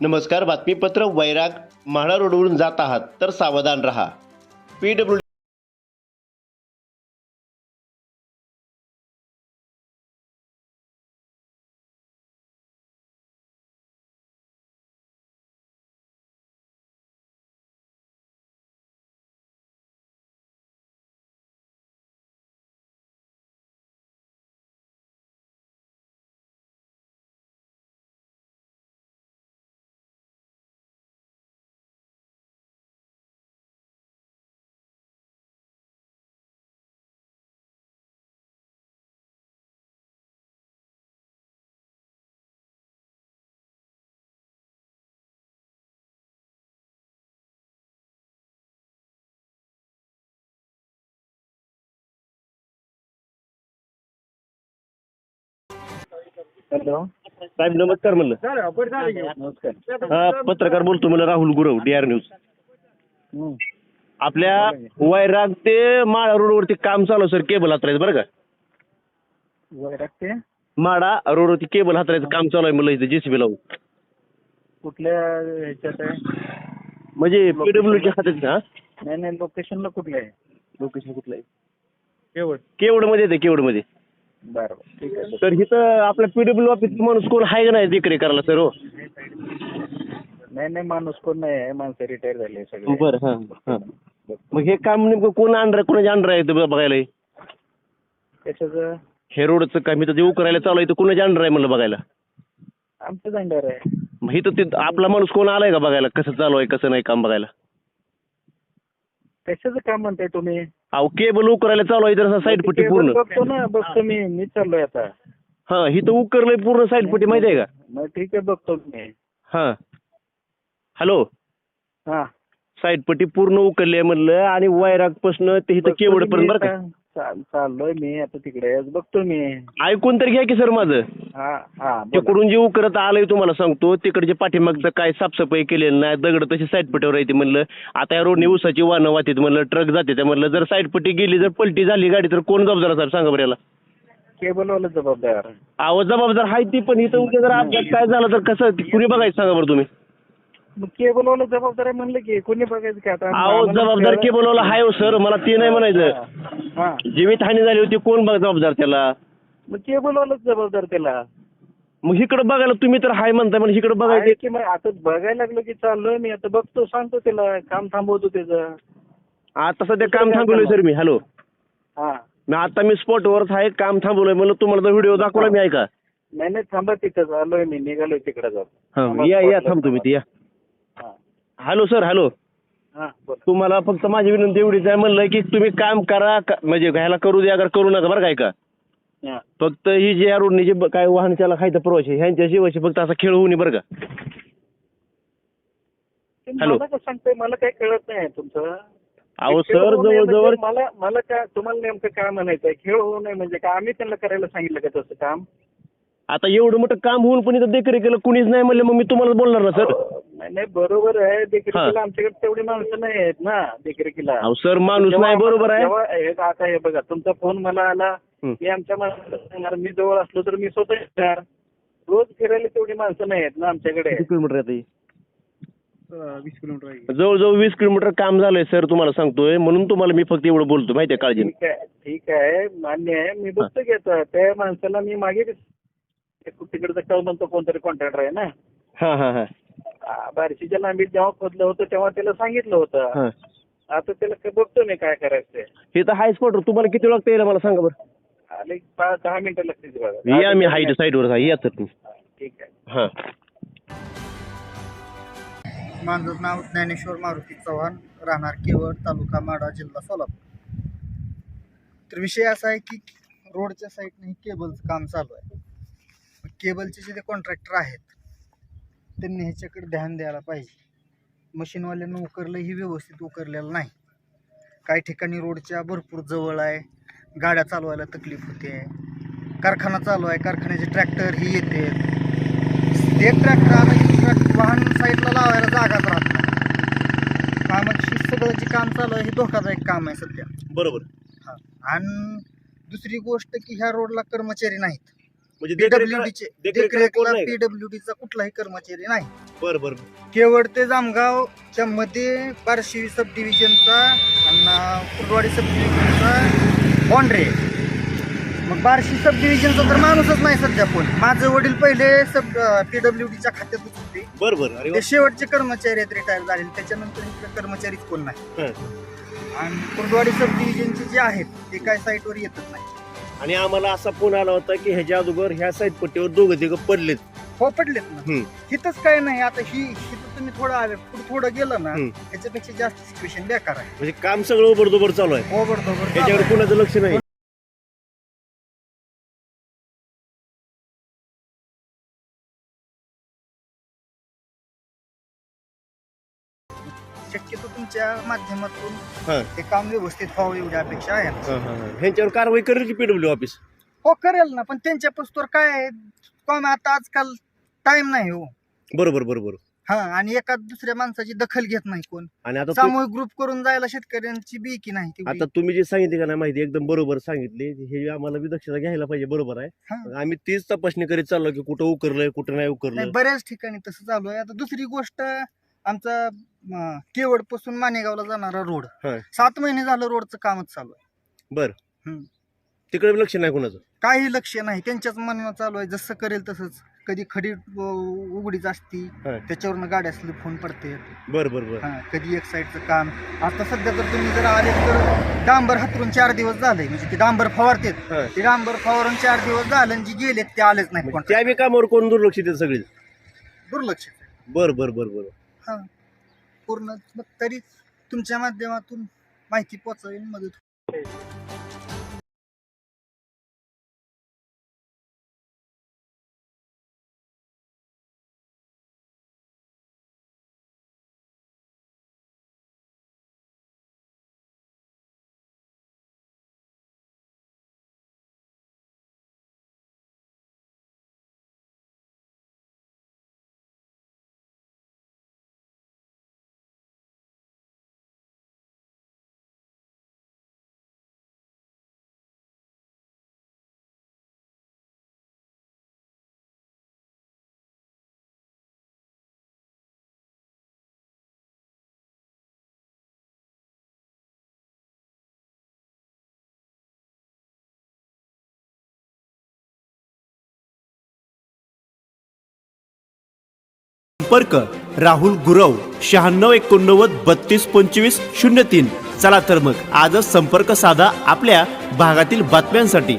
नमस्कार. बातमीपत्र. वैराग म्हाडा रोडवरून जात आहात तर सावधान रहा. PWD हॅलो साहेब नमस्कार म्हणलं. नमस्कार. पत्रकार बोलतो मला, राहुल गुरव, DR न्यूज. आपल्या वैराग ते माळा रोडवरती काम चालू सर, केबल हातरायचं बरं का. वैराग ते माळा रोडवरती केबल हातरायचं काम चालू आहे म्हणलं, इथे JCB लावून. कुठल्या ह्याच्यात आहे? म्हणजे PWD हातात. हा नाही लोकेशनला कुठलं आहे? लोकेशन कुठलं आहे? केवळ केवडमध्ये येते, केवडमध्ये. बरं ठीक आहे. तर इथं आपल्या PWD ऑफिस माणूस कोण आहे का नाही देखरेख करायला सर? हो नाही माणूस कोण नाही आहे, माणसं रिटायर झाले सगळे. बरं. हां. मग हे काम नेमकं कोण आणणार, कोणाच्या अंडर आहे ते बघायला? कशाचं? हे रोडचं काम इथं देऊ करायला चालू आहे, तर कोणाच्या अंडर आहे म्हणलं बघायला? आमचं अंडर आहे. मग इथं ते आपला माणूस कोण आलाय का बघायला कसं चालू आहे कसं नाही काम बघायला? कशाचं काम म्हणताय तुम्ही? अहो केबल उकरायला चालू आहे तर साईड पट्टी पूर्ण. बघतो ना, बघतो मी चाललोय आता. हा इथं उकरलंय पूर्ण साईड पट्टी, माहिती आहे का? मग ठीक आहे, बघतो मी. हा हॅलो, हा साईड पट्टी पूर्ण उकरली आहे म्हणलं, आणि वैरागपासून ते इथं केवढपर्यंत बरं का. चाललोय मी आता तिकडे, बघतो मी. ऐकून तर घ्या की सर माझं. हा तिकडून जे उकरत आलंय तुम्हाला सांगतो, तिकडचे पाठीमागचं काय साफसफाई केलेलं नाही, दगड तशी साईड पट्टीवर राहते म्हणलं. आता या रोडने उसाची वाहनं वाहतात म्हणलं, ट्रक जाते त्या म्हणलं. जर साईड पट्टी गेली, जर पलटी झाली गाडी, तर कोण जबाबदार साहेब सांगा बरं याला? केबलवाला जबाबदार. अहो जबाबदार आहे ती, पण इथं उद्या जर अपघात काय झालं तर कसं कुणी बघायचं सांगा बरं तुम्ही? मग केबलवाला जबाबदार आहे म्हणलं की कोणी बघायचं का आता? अहो जबाबदार केबलवाला आहे हो सर, मला ते नाही म्हणायचं. हा जीवितहानी झाली होती, कोण जबाबदार त्याला? मग केबलवालाच जबाबदार त्याला. मग इकडं बघायला तुम्ही तर हाय म्हणताय, म्हणजे इकडं बघायचं. आहे की मग आता बघायला लागलो की चाललोय मी आता, बघतो, सांगतो त्याला, काम थांबवतो त्याचं. आता सध्या काम थांबवलंय सर मी. हॅलो, हा आता मी स्पॉटवरच आहे, काम थांबवलंय म्हणलं. तुम्हाला तर व्हिडिओ दाखवला मी, ऐका. नाही थांबा, तिथं आलोय मी, निघालोय तिकडे जात. या थांबतो मी ते. या हॅलो सर. हॅलो, हा बोल. तुम्हाला फक्त माझी विनंती एवढीच आहे म्हणलं की तुम्ही काम करा, म्हणजे घ्यायला करू द्या, करू नका बरं काय का. हा. फक्त ही जे या रोडनी जे काय वाहन चालक खायचं प्रवासी ह्यांच्या शिवायची फक्त असा खेळ होऊ नये बरं का. हॅलो. मला कसं सांगतोय, मला काही कळत नाही तुमचं. अहो सर जवळजवळ मला काय तुम्हाला नेमकं काय म्हणायचंय? खेळ होऊ नये म्हणजे काय आम्ही त्यांना करायला सांगितलं का तसं काम? आता एवढं मोठं काम होऊन पण इथं देखरेखीला कुणीच नाही म्हणलं, मग मी तुम्हाला बोलणार ना सर. नाही बरोबर आहे, देखरेखीला आमच्याकडे तेवढी माणसं नाही आहेत ना देखरेखीला. अहो सर माणूस नाही, बरोबर आहे. आता हे बघा, तुमचा फोन मला आला, मी आमच्या माणसाला सांगणार, मी जवळ असलो तर मी स्वतः येणार. रोज फिरायला तेवढी माणसं नाही आहेत ना आमच्याकडे. किती किलोमीटर आहे? 20 किलोमीटर आहे. जवळजवळ 20 किलोमीटर काम झालंय सर, तुम्हाला सांगतोय. म्हणून तुम्हाला मी फक्त एवढं बोलतो, माहिती आहे, काळजी. ठीक आहे, मान्य आहे. मी बघतो की आता त्या माणसाला मी मागे तिकडचं कळ म्हणतो, कोणतरी कॉन्ट्रॅक्टर आहे ना. हा बार्शीच्या लांबीत जेव्हा खोदलं होतं तेव्हा त्याला सांगितलं होतं. आता त्याला बघतो मी काय करायचंय. हे तर हाय स्पॉट. तुम्हाला किती वेळ लागतं यायला मला सांगा बरं. आले 5-10 मिनिटं लागतील बघा. या मी हाईट साईडवर आहे, या तर तुम्ही. ठीक आहे. हां. माझं नाव ज्ञानेश्वर मारुती चव्हाण, राहणार केवळ, तालुका माढा, जिल्हा सोलापूर. तर विषय असा आहे की रोडच्या साईडने केबलचं काम चालू आहे. केबलचे जे कॉन्ट्रॅक्टर आहेत त्यांनी ह्याच्याकडे ध्यान द्यायला पाहिजे. मशीनवाल्यांना उकरलंही व्यवस्थित उकरलेलं नाही. काही ठिकाणी रोडच्या भरपूर जवळ आहे, गाड्या चालवायला तकलीफ होते. कारखाना चालू आहे, कारखान्याचे ट्रॅक्टर ही येते. एक ट्रॅक्टर आणि वाहन साईडला लावायला जागाच राहत नाही. कामाची सगळं जे काम चालू आहे हे धोकादायक काम आहे सध्या. बरोबर. हां. आणि दुसरी गोष्ट की ह्या रोडला कर्मचारी नाहीत. म्हणजे पीडब्ल्यूडीचे देखरेखीला कोण देखरेखला नाही? पीडब्ल्यूडीचा कुठलाही कर्मचारी नाही. बरं बरं. केवळ ते जामगावच्या मध्ये बार्शी सब डिव्हिजनचा आणि कुर्डवाडी सब डिव्हिजनचा बॉन्ड्री आहे. मग बार्शी सब डिव्हिजनचा तर माणूसच नाही सध्या कोण. माझे वडील पहिले सब पीडब्ल्यूडीच्या खात्यातच होते. बरं बरं. अरे वा. ते शेवटचे कर्मचारी आहेत, रिटायर झालेले. त्याच्यानंतर इकडे कर्मचारीच कोण नाही. हं. आणि कुर्डवाडी सब डिव्हिजनचे जे आहेत ते काय साईटवर येतच नाही. आणि आम्हाला असा फोन आला होता की ह्याच्या अगोदर ह्या साईड पट्टीवर दोघं तिघं पडलेत. हो पडलेत ना. हं. तिथंच काय नाही. आता हिथं तुम्ही थोडं गेलं ना, हं. त्याच्यापेक्षा जास्त सिच्युएशन बेकार आहे. म्हणजे काम सगळं ओबडधोबड चालू आहे. ओबडधोबड त्याच्यावर कुणाचं लक्ष नाही. शक्यतो तुमच्या माध्यमातून हं. ते काम व्यवस्थित व्हावं एवढी अपेक्षा आहे. ह्यांच्यावर कारवाई करेल की पीडब्ल्यू ऑफिस? हो करेल ना, पण त्यांच्या पस्तोर काय आहे, काम आता आजकाल टाइम नाही हो. बरोबर बरोबर. हा, आणि एका दुसऱ्या माणसाची दखल घेत नाही कोण. आणि आता सामूहिक ग्रुप करून जायला शेतकऱ्यांची बीकी नाही तेवढी. आता तुम्ही जे सांगितले का नाही माहिती एकदम बरोबर सांगितली. हे आम्हाला बी दक्षता घ्यायला पाहिजे. बरोबर आहे. हा. आम्ही तीच तपासणी करीत चाललो की कुठं उकरलंय कुठं नाही नाही, उकरलं. बऱ्याच ठिकाणी तसं चालू आहे. आता दुसरी गोष्ट, आमचा केवड पासून मानेगावला जाणारा रोड हा. 7 महिने झालं रोडचं कामच चालू आहे. बर. हम्म. तिकडे लक्ष नाही कोणाचं. काही लक्ष नाही, त्यांच्याच मनानं चालू आहे. जसं करेल तसंच. कधी खडी उघडीच असती, हा. त्याच्यावरनं गाड्या स्लिप होऊन पडते. बर बर बर. कधी एक साईडचं काम. आता सध्या तर तुम्ही जर आले तर डांबर हातरून 4 दिवस झाले. म्हणजे ते डांबर फवारतेत, हा. ते डांबर फवारून 4 दिवस झालं आणि जे गेलेत ते आलेच नाही. कोण त्या बी कामावर कोण दुर्लक्षित आहे सगळी. दुर्लक्ष. बर बर बर बर. हा, पूर्ण. मग तरी तुमच्या माध्यमातून माहिती पोहोचावी, मदत होईल. संपर्क राहुल गुरव 9689322503. चला तर मग आजच संपर्क साधा आपल्या भागातील बातम्यांसाठी.